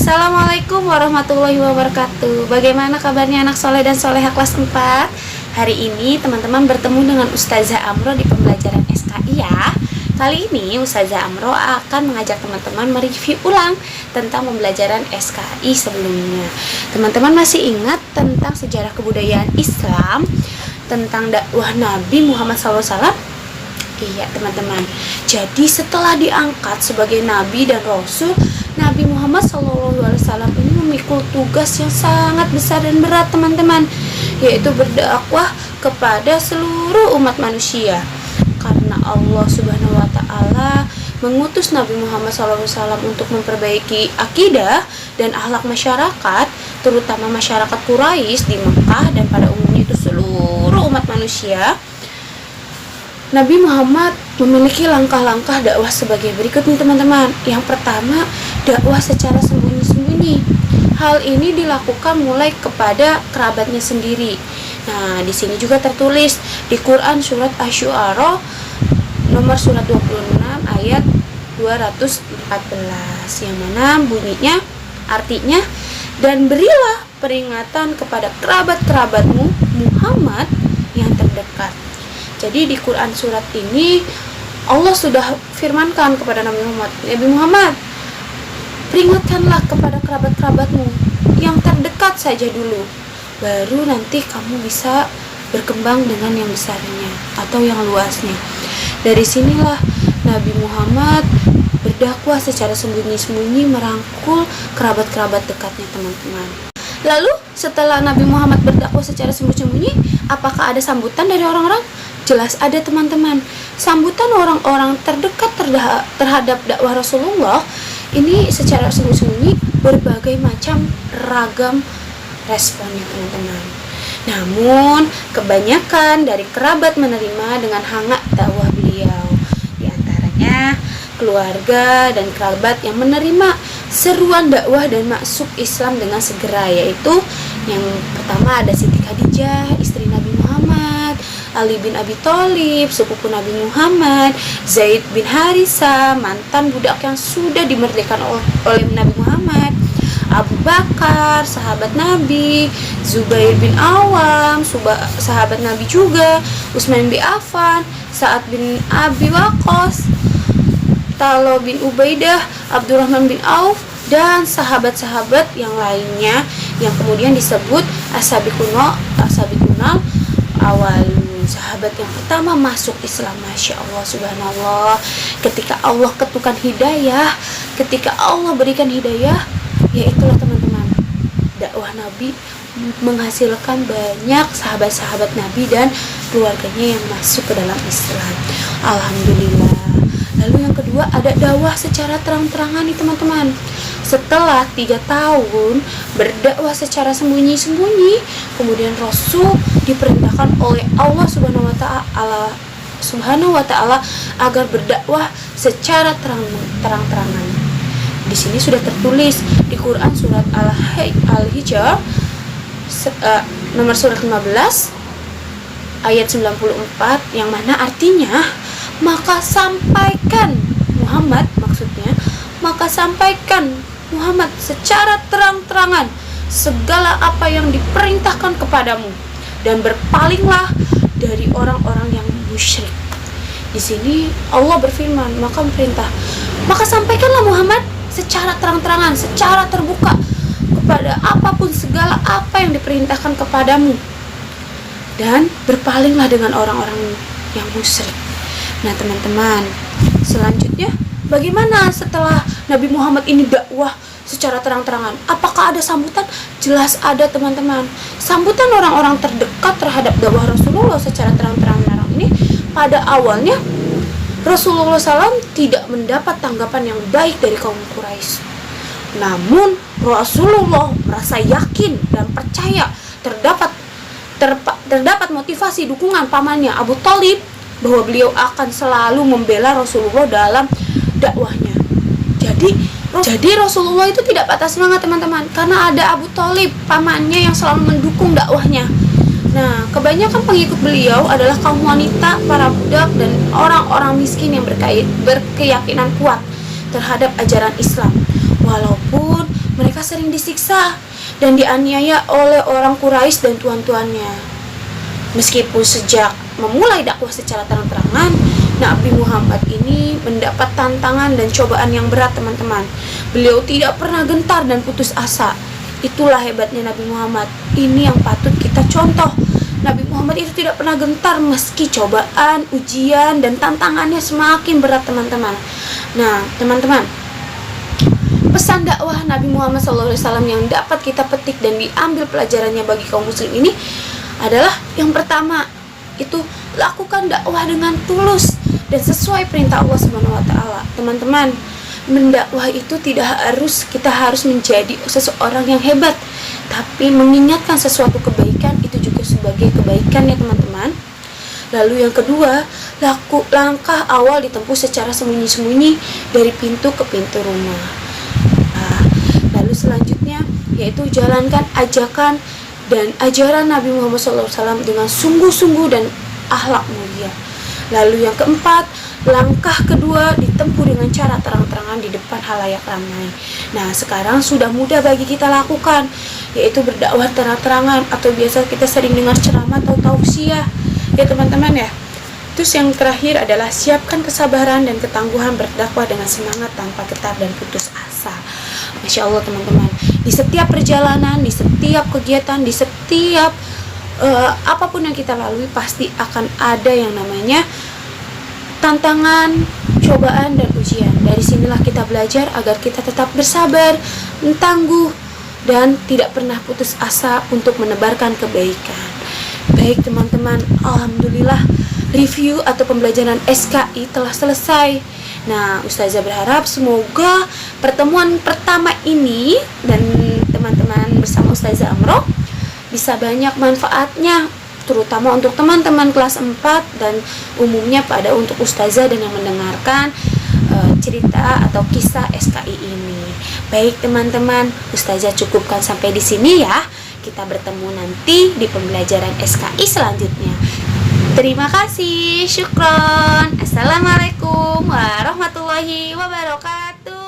Assalamualaikum warahmatullahi wabarakatuh. Bagaimana kabarnya anak soleh dan soleha kelas 4? Hari ini teman-teman bertemu dengan Ustazah Amro di pembelajaran SKI ya. Kali ini Ustazah Amro akan mengajak teman-teman mereview ulang tentang pembelajaran SKI sebelumnya. Teman-teman masih ingat tentang sejarah kebudayaan Islam, tentang dakwah Nabi Muhammad SAW? Iya teman-teman. Jadi setelah diangkat sebagai Nabi dan Rasul, Nabi Muhammad SAW ini memikul tugas yang sangat besar dan berat teman-teman, yaitu berdakwah kepada seluruh umat manusia. Karena Allah Subhanahu Wa Taala mengutus Nabi Muhammad SAW untuk memperbaiki akidah dan akhlak masyarakat, terutama masyarakat Quraisy di Mekah dan pada umumnya itu seluruh umat manusia. Nabi Muhammad memiliki langkah-langkah dakwah sebagai berikut nih teman-teman. Yang pertama, dakwah secara sembunyi-sembunyi. Hal ini dilakukan mulai kepada kerabatnya sendiri. Nah, di sini juga tertulis di Quran surat Asy-Syu'ara nomor surat 26 ayat 214 yang mana bunyinya artinya, dan berilah peringatan kepada kerabat-kerabatmu Muhammad yang terdekat. Jadi di Quran surat ini Allah sudah firmankan kepada Nabi Muhammad, peringatkanlah kepada kerabat-kerabatmu yang terdekat saja dulu, baru nanti kamu bisa berkembang dengan yang besarnya atau yang luasnya. Dari sinilah Nabi Muhammad berdakwah secara sembunyi-sembunyi merangkul kerabat-kerabat dekatnya teman-teman. Lalu setelah Nabi Muhammad berdakwah secara sembunyi-sembunyi, apakah ada sambutan dari orang-orang? Jelas ada teman-teman. Sambutan orang-orang terdekat terhadap dakwah Rasulullah ini secara sembunyi-sembunyi berbagai macam ragam responnya teman-teman. Namun kebanyakan dari kerabat menerima dengan hangat dakwah beliau. Di antaranya keluarga dan kerabat yang menerima seruan dakwah dan masuk Islam dengan segera, yaitu yang pertama ada Siti Khadijah, istri Nabi Muhammad, Ali bin Abi Thalib, sepupu Nabi Muhammad, Zaid bin Harisa, mantan budak yang sudah dimerdekakan oleh Nabi Muhammad, Abu Bakar, sahabat Nabi, Zubair bin Awam, sahabat Nabi juga, Utsman bin Affan, Sa'ad bin Abi Waqqas, Talha bin Ubaidah, Abdurrahman bin Auf, dan sahabat-sahabat yang lainnya yang kemudian disebut as-sabiqunal awalun, sahabat yang pertama masuk Islam. Masya Allah, subhanallah. Ketika Allah ketukan hidayah, ketika Allah berikan hidayah, ya itulah teman-teman, dakwah Nabi menghasilkan banyak sahabat-sahabat Nabi dan keluarganya yang masuk ke dalam Islam. Alhamdulillah. Lalu yang kedua ada dakwah secara terang-terangan nih teman-teman. Setelah 3 tahun berdakwah secara sembunyi-sembunyi, kemudian Rasul diperintahkan oleh Allah Subhanahu wa Ta'ala agar berdakwah secara terang-terangan. Di sini sudah tertulis di Quran surat Al-Hijr nomor surat 15 ayat 94 yang mana artinya, maka sampaikan Muhammad secara terang-terangan segala apa yang diperintahkan kepadamu dan berpalinglah dari orang-orang yang musyrik. Di sini Allah berfirman, maka sampaikanlah Muhammad secara terang-terangan, secara terbuka kepada apapun segala apa yang diperintahkan kepadamu dan berpalinglah dengan orang-orang yang musyrik. Nah teman-teman, selanjutnya bagaimana setelah Nabi Muhammad ini dakwah secara terang-terangan? Apakah ada sambutan? Jelas ada teman-teman. Sambutan orang-orang terdekat terhadap dakwah Rasulullah secara terang-terangan ini, pada awalnya Rasulullah SAW tidak mendapat tanggapan yang baik dari kaum Quraisy. Namun Rasulullah merasa yakin dan percaya terdapat motivasi dukungan pamannya Abu Thalib bahwa beliau akan selalu membela Rasulullah dalam dakwahnya. Jadi Rasulullah itu tidak patah semangat teman-teman, karena ada Abu Thalib pamannya yang selalu mendukung dakwahnya. Nah, kebanyakan pengikut beliau adalah kaum wanita, para budak, dan orang-orang miskin yang berkeyakinan kuat terhadap ajaran Islam. Walaupun mereka sering disiksa dan dianiaya oleh orang Quraisy dan tuan-tuannya. Meskipun sejak memulai dakwah secara terang-terangan, Nabi Muhammad ini mendapat tantangan dan cobaan yang berat, teman-teman. Beliau tidak pernah gentar dan putus asa. Itulah hebatnya Nabi Muhammad. Ini yang patut kita contoh. Nabi Muhammad itu tidak pernah gentar meski cobaan, ujian, dan tantangannya semakin berat, teman-teman. Nah, teman-teman, pesan dakwah Nabi Muhammad SAW yang dapat kita petik dan diambil pelajarannya bagi kaum muslim ini adalah yang pertama, itu lakukan dakwah dengan tulus dan sesuai perintah Allah SWT. Teman-teman, mendakwah itu tidak kita harus menjadi seseorang yang hebat, tapi mengingatkan sesuatu kebaikan itu juga sebagai kebaikan, ya teman-teman. Lalu yang kedua, langkah awal ditempuh secara sembunyi-sembunyi dari pintu ke pintu rumah. Lalu selanjutnya yaitu jalankan ajakan dan ajaran Nabi Muhammad SAW dengan sungguh-sungguh dan akhlak mulia. Lalu yang keempat, langkah kedua ditempuh dengan cara terang-terangan di depan halayak ramai. Nah, sekarang sudah mudah bagi kita lakukan, yaitu berdakwah terang-terangan, atau biasa kita sering dengar ceramah atau tausiah, ya teman-teman ya. Terus yang terakhir adalah siapkan kesabaran dan ketangguhan berdakwah dengan semangat tanpa getar dan putus asa. Masya Allah, teman-teman, di setiap perjalanan, di setiap kegiatan, di setiap apapun yang kita lalui pasti akan ada yang namanya tantangan, cobaan, dan ujian. Dari sinilah kita belajar agar kita tetap bersabar, tangguh, dan tidak pernah putus asa untuk menebarkan kebaikan. Baik teman-teman, alhamdulillah review atau pembelajaran SKI telah selesai. Nah, Ustazah berharap semoga pertemuan pertama ini dan teman-teman bersama Ustazah Amroh bisa banyak manfaatnya, terutama untuk teman-teman kelas 4 dan umumnya pada untuk Ustazah dan yang mendengarkan cerita atau kisah SKI ini. Baik teman-teman, Ustazah cukupkan sampai di sini ya. Kita bertemu nanti di pembelajaran SKI selanjutnya. Terima kasih, syukron. Assalamualaikum warahmatullahi wabarakatuh.